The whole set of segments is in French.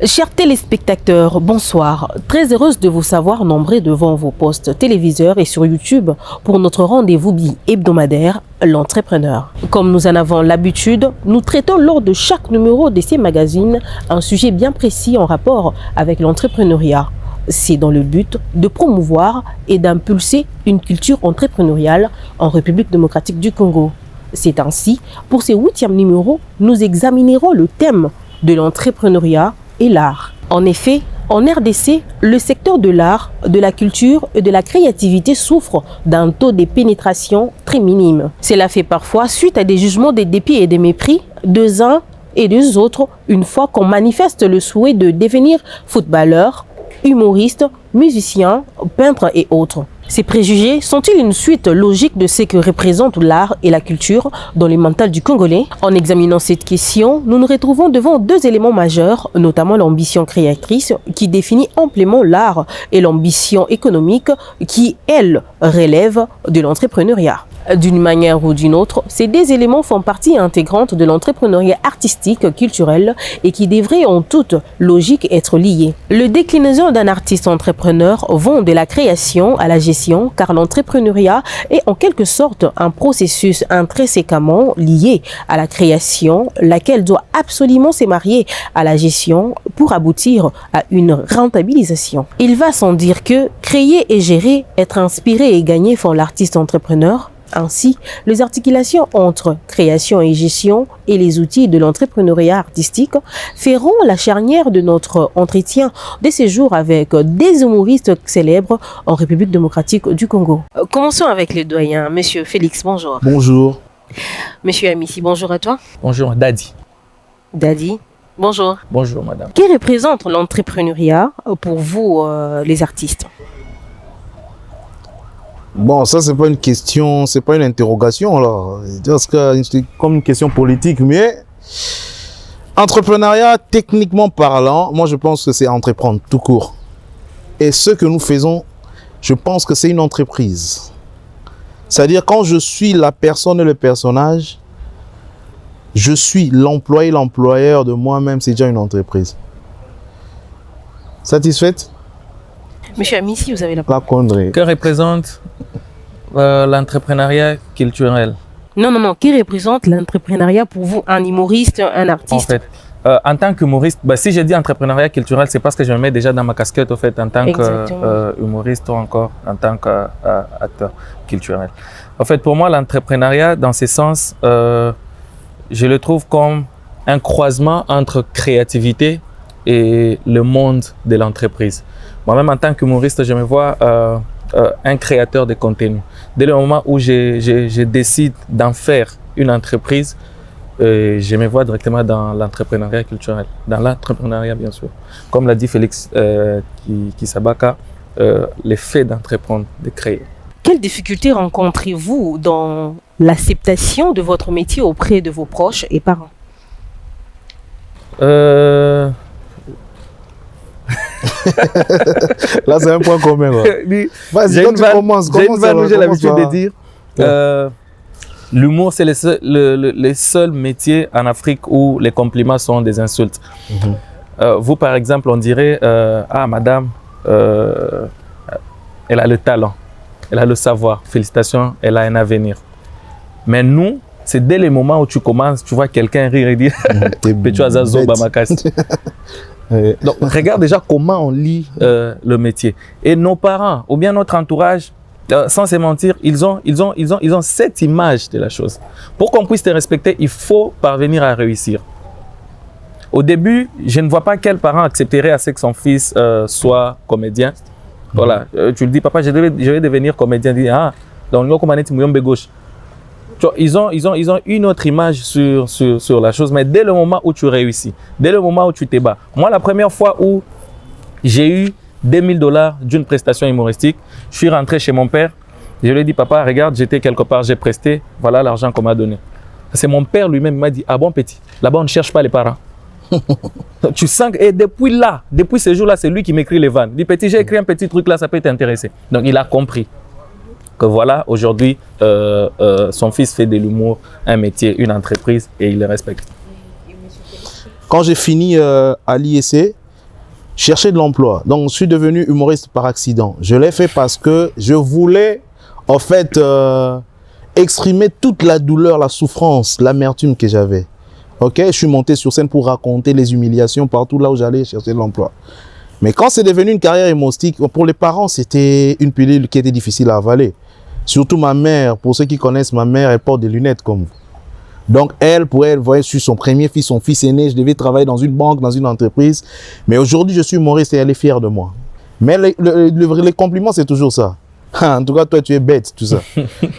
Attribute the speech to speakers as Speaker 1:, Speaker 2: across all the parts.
Speaker 1: Chers téléspectateurs, bonsoir. Très heureuse de vous savoir nombreux devant vos postes téléviseurs et sur YouTube pour notre rendez-vous hebdomadaire, l'entrepreneur. Comme nous en avons l'habitude, nous traitons lors de chaque numéro de ces magazines un sujet bien précis en rapport avec l'entrepreneuriat. C'est dans le but de promouvoir et d'impulser une culture entrepreneuriale en République démocratique du Congo. C'est ainsi, pour ce 8e numéro, nous examinerons le thème de l'entrepreneuriat et l'art. En effet, en RDC, le secteur de l'art, de la culture et de la créativité souffre d'un taux de pénétration très minime. Cela fait parfois suite à des jugements de dépit et de mépris des uns et des autres une fois qu'on manifeste le souhait de devenir footballeur, humoriste, musicien, peintre et autres. Ces préjugés sont-ils une suite logique de ce que représentent l'art et la culture dans le mental du Congolais? En examinant cette question, nous nous retrouvons devant deux éléments majeurs, notamment l'ambition créatrice qui définit amplement l'art et l'ambition économique qui, elle, relève de l'entrepreneuriat. D'une manière ou d'une autre, ces deux éléments font partie intégrante de l'entrepreneuriat artistique, culturel et qui devraient en toute logique être liés. Le déclinaison d'un artiste entrepreneur vont de la création à la gestion car l'entrepreneuriat est en quelque sorte un processus intrinsèquement lié à la création, laquelle doit absolument se marier à la gestion pour aboutir à une rentabilisation. Il va sans dire que créer et gérer, être inspiré et gagner font l'artiste entrepreneur. Ainsi, les articulations entre création et gestion et les outils de l'entrepreneuriat artistique feront la charnière de notre entretien de ces jours avec des humoristes célèbres en République démocratique du Congo. Commençons avec le doyen. Monsieur Félix, bonjour.
Speaker 2: Bonjour.
Speaker 1: Monsieur Amici, bonjour à toi.
Speaker 3: Bonjour, Daddy.
Speaker 1: Daddy, bonjour.
Speaker 3: Bonjour, madame.
Speaker 1: Qui représente l'entrepreneuriat pour vous, les artistes?
Speaker 2: Bon, ça, c'est pas une question, c'est pas une interrogation, là. C'est comme une question politique, mais entrepreneuriat, techniquement parlant, moi, je pense que c'est entreprendre tout court. Et ce que nous faisons, je pense que c'est une entreprise. C'est-à-dire, quand je suis la personne et le personnage, je suis l'employé, l'employeur de moi-même, c'est déjà une entreprise. Satisfaite?
Speaker 1: Monsieur Amici, vous avez la parole.
Speaker 2: Pas connerie.
Speaker 3: Que représente l'entrepreneuriat culturel?
Speaker 1: Non. Qui représente l'entrepreneuriat pour vous? Un humoriste, un artiste?
Speaker 3: En fait, en tant qu'humoriste, si je dis entrepreneuriat culturel, c'est parce que je me mets déjà dans ma casquette au fait, en tant qu'humoriste ou encore en tant qu'acteur culturel. En fait, pour moi, l'entrepreneuriat, dans ce sens, je le trouve comme un croisement entre créativité et le monde de l'entreprise. Moi-même, en tant qu'humoriste, je me vois un créateur de contenu. Dès le moment où je décide d'en faire une entreprise, je me vois directement dans l'entrepreneuriat culturel, dans l'entrepreneuriat bien sûr. Comme l'a dit Félix Kisabaka, le fait d'entreprendre, de créer.
Speaker 1: Quelles difficultés rencontrez-vous dans l'acceptation de votre métier auprès de vos proches et parents?
Speaker 2: Là, c'est un point commun. Vas-y, quand tu commences,
Speaker 3: j'ai l'habitude de dire l'humour, c'est le seul métier en Afrique où les compliments sont des insultes. Vous, par exemple, on dirait ah, madame, elle a le talent, elle a le savoir, félicitations, elle a un avenir. Mais nous, c'est dès le moment où tu commences, tu vois quelqu'un rire et dire Petu Azazo Bamakasi. Donc, regarde déjà comment on lit le métier. Et nos parents, ou bien notre entourage, sans se mentir, ils ont cette image de la chose. Pour qu'on puisse te respecter, il faut parvenir à réussir. Au début, je ne vois pas quel parent accepterait à ce que son fils soit comédien. Voilà, tu le dis, papa, je vais devenir comédien. Il dit, ah, donc gauche. Ils ont une autre image sur la chose, mais dès le moment où tu réussis, dès le moment où tu te bats. Moi, la première fois où j'ai eu $2000 d'une prestation humoristique, je suis rentré chez mon père, je lui ai dit, papa, regarde, j'étais quelque part, j'ai presté, voilà l'argent qu'on m'a donné. C'est mon père lui-même qui m'a dit, ah bon petit, là-bas on ne cherche pas les parents. Tu sens que, et depuis ce jour-là, c'est lui qui m'écrit les vannes. Il dit, petit, j'ai écrit un petit truc là, ça peut t'intéresser. Donc il a compris que voilà, aujourd'hui, son fils fait de l'humour un métier, une entreprise et il le respecte.
Speaker 2: Quand j'ai fini à l'IEC, chercher de l'emploi. Donc, je suis devenu humoriste par accident. Je l'ai fait parce que je voulais, en fait, exprimer toute la douleur, la souffrance, l'amertume que j'avais. Ok, je suis monté sur scène pour raconter les humiliations partout là où j'allais chercher de l'emploi. Mais quand c'est devenu une carrière humoristique, pour les parents, c'était une pilule qui était difficile à avaler. Surtout ma mère, pour ceux qui connaissent ma mère, elle porte des lunettes comme vous. Donc elle, pour elle, voyait, je suis son premier fils, son fils aîné, je devais travailler dans une banque, dans une entreprise. Mais aujourd'hui, je suis humoriste et elle est fière de moi. Mais les compliments, c'est toujours ça. En tout cas, toi, tu es bête, tout ça.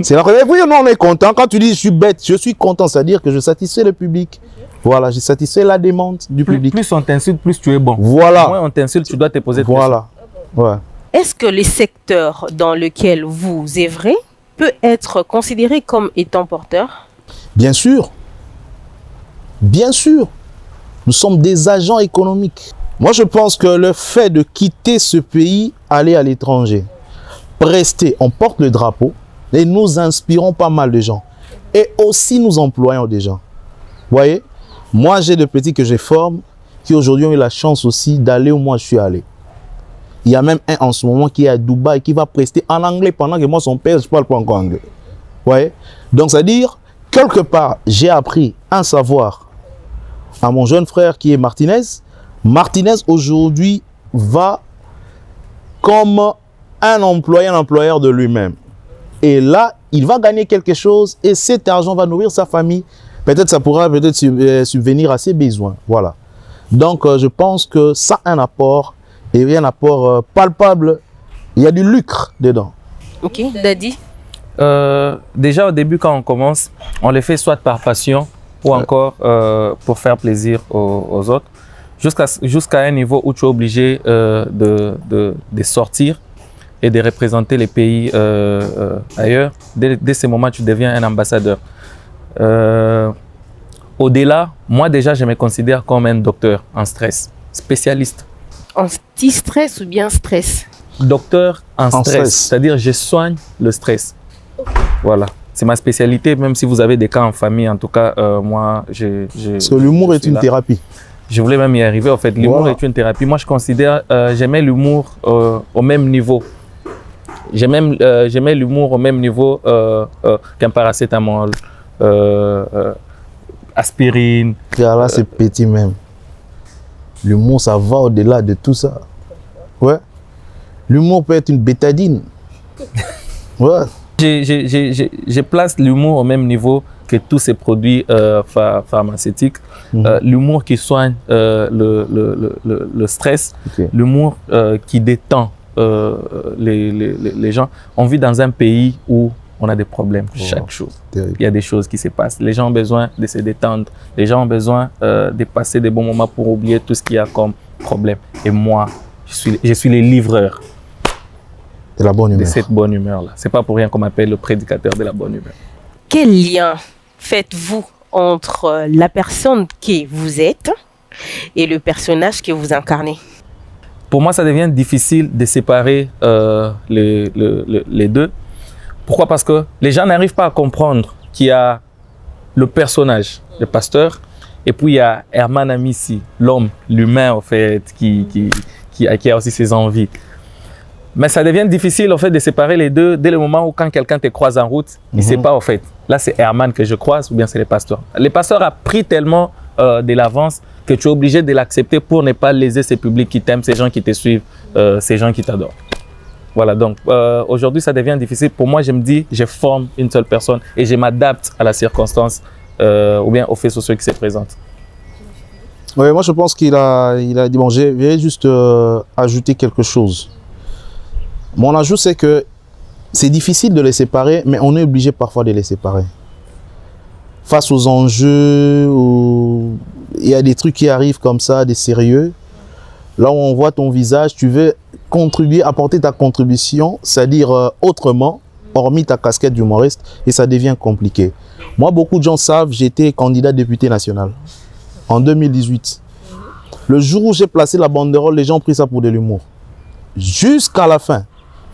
Speaker 2: C'est la première fois, on est content. Quand tu dis je suis bête, je suis content, c'est-à-dire que je satisfais le public. Voilà, je satisfais la demande du public.
Speaker 3: Plus on t'insulte, plus tu es bon.
Speaker 2: Voilà.
Speaker 3: Moins on t'insulte, tu dois te poser de
Speaker 2: Voilà. Ouais.
Speaker 1: Est-ce que les secteurs dans lesquels vous œuvrez peut être considéré comme étant porteur?
Speaker 2: Bien sûr. Bien sûr. Nous sommes des agents économiques. Moi, je pense que le fait de quitter ce pays, aller à l'étranger, rester, on porte le drapeau et nous inspirons pas mal de gens. Et aussi, nous employons des gens. Vous voyez? Moi, j'ai des petits que je forme qui aujourd'hui ont eu la chance aussi d'aller où moi je suis allé. Il y a même un en ce moment qui est à Dubaï qui va prester en anglais pendant que moi, son père, je ne parle pas encore anglais. Vous voyez? Donc, c'est-à-dire, quelque part, j'ai appris un savoir à mon jeune frère qui est Martinez. Martinez, aujourd'hui, va comme un employeur de lui-même. Et là, il va gagner quelque chose et cet argent va nourrir sa famille. Peut-être ça pourra subvenir à ses besoins. Voilà. Donc, je pense que ça a un apport et un apport palpable. Il y a du lucre dedans.
Speaker 1: Ok, Daddy.
Speaker 3: Déjà, au début, quand on commence, on les fait soit par passion ou encore pour faire plaisir aux autres. Jusqu'à un niveau où tu es obligé de sortir et de représenter les pays ailleurs. Dès ce moment, tu deviens un ambassadeur. Au-delà, moi déjà, je me considère comme un docteur en stress, spécialiste.
Speaker 1: Anti-stress ou bien stress?
Speaker 3: Docteur en stress, c'est-à-dire je soigne le stress. Voilà, c'est ma spécialité, même si vous avez des cas en famille, en tout cas, moi,
Speaker 2: parce que l'humour est une thérapie.
Speaker 3: Je voulais même y arriver, en fait. L'humour est une thérapie. Moi, je considère, j'aimais l'humour au même niveau. J'aimais l'humour au même niveau qu'un paracétamol, aspirine.
Speaker 2: Là, c'est petit même. L'humour, ça va au-delà de tout ça. Ouais. L'humour peut être une bétadine. Ouais.
Speaker 3: Je place l'humour au même niveau que tous ces produits pharmaceutiques. L'humour qui soigne le stress, l'humour qui détend les gens. On vit dans un pays où on a des problèmes chaque jour. Il y a des choses qui se passent. Les gens ont besoin de se détendre. Les gens ont besoin de passer des bons moments pour oublier tout ce qu'il y a comme problème. Et moi, je suis le livreur
Speaker 2: de la bonne humeur.
Speaker 3: De cette bonne humeur-là. C'est pas pour rien qu'on m'appelle le prédicateur de la bonne humeur.
Speaker 1: Quel lien faites-vous entre la personne que vous êtes et le personnage que vous incarnez?
Speaker 3: Pour moi, ça devient difficile de séparer les deux. Pourquoi? Parce que les gens n'arrivent pas à comprendre qu'il y a le personnage, le pasteur, et puis il y a Herman Amissi, l'homme, l'humain, en fait, qui a aussi ses envies. Mais ça devient difficile, en fait, de séparer les deux dès le moment où quand quelqu'un te croise en route, il ne sait pas, en fait, là, c'est Herman que je croise ou bien c'est le pasteur. Le pasteur a pris tellement de l'avance que tu es obligé de l'accepter pour ne pas léser ces publics qui t'aiment, ces gens qui te suivent, ces gens qui t'adorent. Voilà, donc aujourd'hui, ça devient difficile. Pour moi, je me dis, je forme une seule personne et je m'adapte à la circonstance ou bien aux faits sociaux qui se présentent.
Speaker 2: Oui, moi, je pense qu'il a dit, bon, je vais juste ajouter quelque chose. Mon ajout, c'est que c'est difficile de les séparer, mais on est obligé parfois de les séparer. Face aux enjeux, où il y a des trucs qui arrivent comme ça, des sérieux, là où on voit ton visage, tu veux contribuer, apporter ta contribution, c'est-à-dire autrement, hormis ta casquette d'humoriste, et ça devient compliqué. Moi, beaucoup de gens savent, j'étais candidat député national en 2018. Le jour où j'ai placé la banderole, les gens ont pris ça pour de l'humour. Jusqu'à la fin.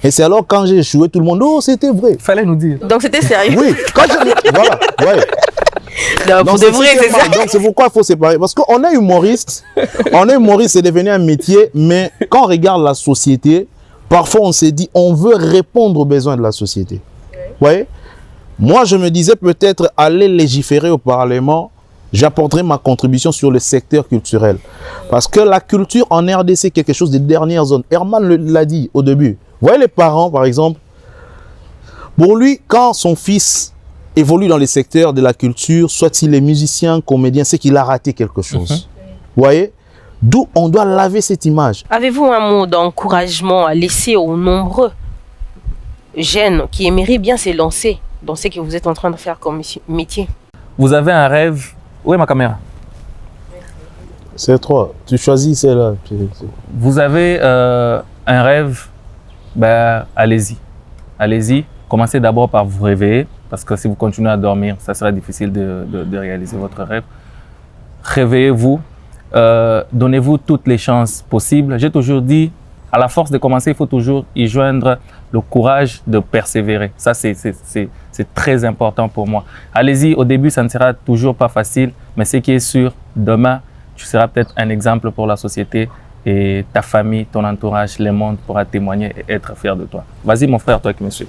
Speaker 2: Et c'est alors quand j'ai échoué, tout le monde, oh, c'était vrai.
Speaker 3: Fallait nous dire.
Speaker 1: Donc c'était sérieux.
Speaker 2: Oui, quand je... voilà, ouais.
Speaker 1: Non, pour de vrai, c'est ça.
Speaker 2: Donc c'est pourquoi il faut séparer. Parce qu'on est humoriste. C'est devenu un métier. Mais quand on regarde la société, parfois on s'est dit, on veut répondre aux besoins de la société. Vous voyez? Moi, je me disais peut-être aller légiférer au Parlement. J'apporterai ma contribution sur le secteur culturel. Parce que la culture en RDC est quelque chose des dernières zones. Herman l'a dit au début. Vous voyez les parents, par exemple. Pour lui, quand son fils évolue dans les secteurs de la culture, soit s'il est musicien, comédien, c'est qu'il a raté quelque chose. Vous voyez? D'où on doit laver cette image.
Speaker 1: Avez-vous un mot d'encouragement à laisser aux nombreux jeunes qui aimeraient bien se lancer dans ce que vous êtes en train de faire comme métier?
Speaker 3: Vous avez un rêve. Où est ma caméra?
Speaker 2: C'est toi. Tu choisis celle-là.
Speaker 3: Vous avez un rêve, ben, allez-y. Allez-y. Commencez d'abord par vous réveiller, parce que si vous continuez à dormir, ça sera difficile de réaliser votre rêve. Réveillez-vous. Donnez-vous toutes les chances possibles. J'ai toujours dit, à la force de commencer, il faut toujours y joindre le courage de persévérer. Ça, c'est très important pour moi. Allez-y, au début, ça ne sera toujours pas facile, mais ce qui est sûr, demain, tu seras peut-être un exemple pour la société et ta famille, ton entourage, le monde pourra témoigner et être fier de toi. Vas-y, mon frère, toi qui me suis.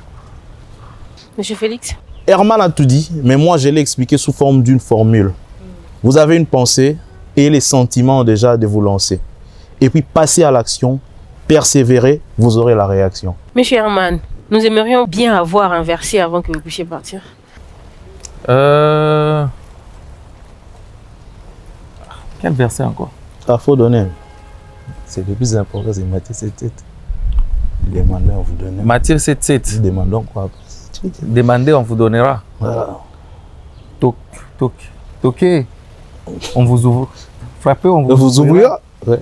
Speaker 1: Monsieur Félix?
Speaker 2: Herman a tout dit, mais moi, je l'ai expliqué sous forme d'une formule. Vous avez une pensée et les sentiments déjà de vous lancer. Et puis, passez à l'action, persévérez, vous aurez la réaction.
Speaker 1: Monsieur Herman, nous aimerions bien avoir un verset avant que vous puissiez partir.
Speaker 3: Quel verset encore?
Speaker 2: Il faut donner. C'est le plus important, c'est Matthieu 7,7. Demandez, on vous donnera.
Speaker 3: Matthieu 7,7.
Speaker 2: Demandons quoi?
Speaker 3: Demandez, on vous donnera.
Speaker 2: Voilà.
Speaker 3: Toquez, on vous ouvre. Frappez, on
Speaker 2: vous ouvrira. Ouais.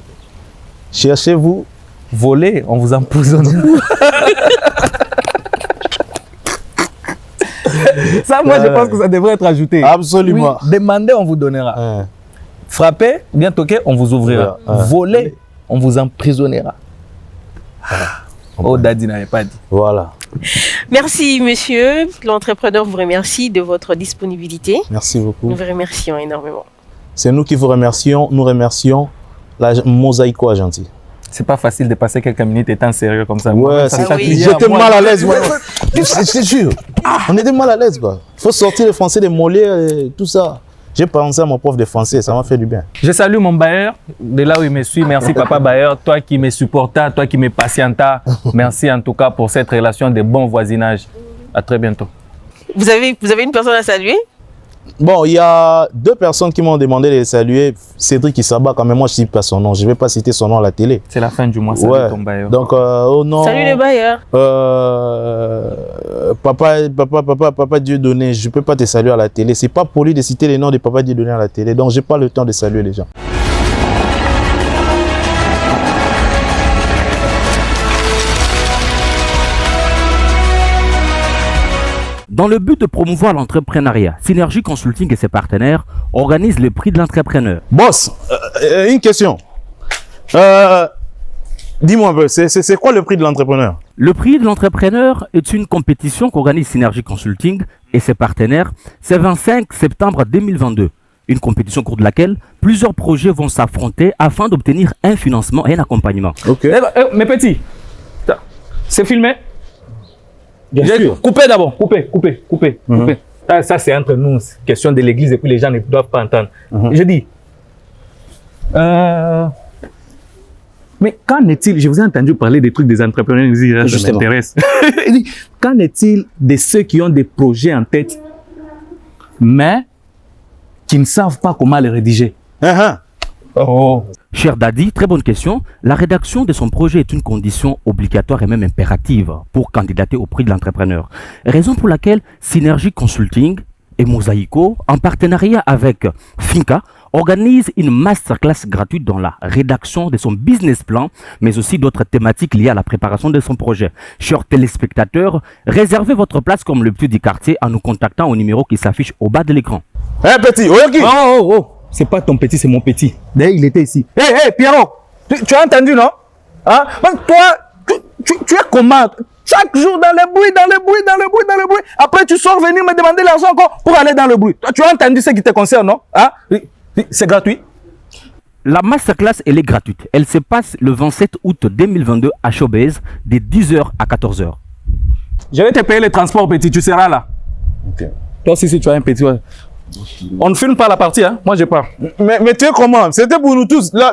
Speaker 2: Cherchez-vous.
Speaker 3: Volez, on vous empoisonnera. Ça, moi, je pense que ça devrait être ajouté.
Speaker 2: Absolument.
Speaker 3: Oui, demandez, on vous donnera. Frappez, bien toquez, on vous ouvrira. Volez, on vous emprisonnera. Oh, Daddy n'avait pas dit.
Speaker 2: Voilà.
Speaker 1: Merci, monsieur. L'entrepreneur vous remercie de votre disponibilité.
Speaker 2: Merci beaucoup.
Speaker 1: Nous vous remercions énormément.
Speaker 2: C'est nous qui vous remercions. Nous remercions la Mosaïco Argentine.
Speaker 3: C'est pas facile de passer quelques minutes étant sérieux comme ça.
Speaker 2: Ouais, j'étais mal à l'aise. C'est sûr. On était mal à l'aise, quoi. Il faut sortir le français, les Molières et tout ça. J'ai pensé à mon prof de français, ça m'a fait du bien.
Speaker 3: Je salue mon bailleur, de là où il me suit. Merci, papa bailleur. Toi qui me supportas, toi qui me patientas. Merci en tout cas pour cette relation de bon voisinage. À très bientôt.
Speaker 1: Vous avez une personne à saluer?
Speaker 2: Bon, il y a deux personnes qui m'ont demandé de les saluer. Cédric Issaba, quand même, moi je ne cite pas son nom. Je ne vais pas citer son nom à la télé.
Speaker 3: C'est la fin du mois, salut ton bailleur.
Speaker 2: Donc, au nom...
Speaker 1: Salut les bailleurs.
Speaker 2: Papa Dieudonné, je ne peux pas te saluer à la télé. Ce n'est pas poli de citer les noms de Papa Dieudonné à la télé. Donc, je n'ai pas le temps de saluer les gens.
Speaker 4: Dans le but de promouvoir l'entrepreneuriat, Synergie Consulting et ses partenaires organisent le prix de l'entrepreneur.
Speaker 2: Boss, une question. Dis-moi un peu, c'est quoi le prix de l'entrepreneur?
Speaker 4: Le prix de l'entrepreneur est une compétition qu'organise Synergie Consulting et ses partenaires. C'est le 25 septembre 2022. Une compétition au cours de laquelle plusieurs projets vont s'affronter afin d'obtenir un financement et un accompagnement.
Speaker 2: Ok.
Speaker 3: Mes petits, c'est filmé?
Speaker 2: Bien sûr.
Speaker 3: Coupez d'abord, coupez. Ça, c'est entre nous, question de l'église et puis les gens ne doivent pas entendre. Je dis, mais qu'en est-il, je vous ai entendu parler des trucs des entrepreneurs, ça m'intéresse. Qu'en est-il de ceux qui ont des projets en tête, mais qui ne savent pas comment les rédiger? Oh.
Speaker 4: Cher Daddy, très bonne question. La rédaction de son projet est une condition obligatoire et même impérative pour candidater au prix de l'entrepreneur. Raison pour laquelle Synergie Consulting et Mosaïco, en partenariat avec Finca, organisent une masterclass gratuite dans la rédaction de son business plan, mais aussi d'autres thématiques liées à la préparation de son projet. Chers téléspectateurs, réservez votre place comme le petit du quartier en nous contactant au numéro qui s'affiche au bas de l'écran.
Speaker 2: Petit, Oyoki.
Speaker 3: Oh. C'est pas ton petit, c'est mon petit. D'ailleurs, il était ici. Hé, Pierrot, tu as entendu, non? Hein? Toi, tu es comment? Chaque jour dans le bruit, dans le bruit, dans le bruit, dans le bruit. Après, tu sors venir me demander l'argent encore pour aller dans le bruit. Toi, tu as entendu ce qui te concerne, non? Hein? C'est gratuit.
Speaker 4: La masterclass, elle est gratuite. Elle se passe le 27 août 2022 à Showbase, de 10h à 14h.
Speaker 3: Je vais te payer le transport, petit. Tu seras là. Okay. Toi aussi, si tu as un petit... Ouais. On ne filme pas la partie, hein? Moi, je pars.
Speaker 2: Mais tu es comment? C'était pour nous tous. Là,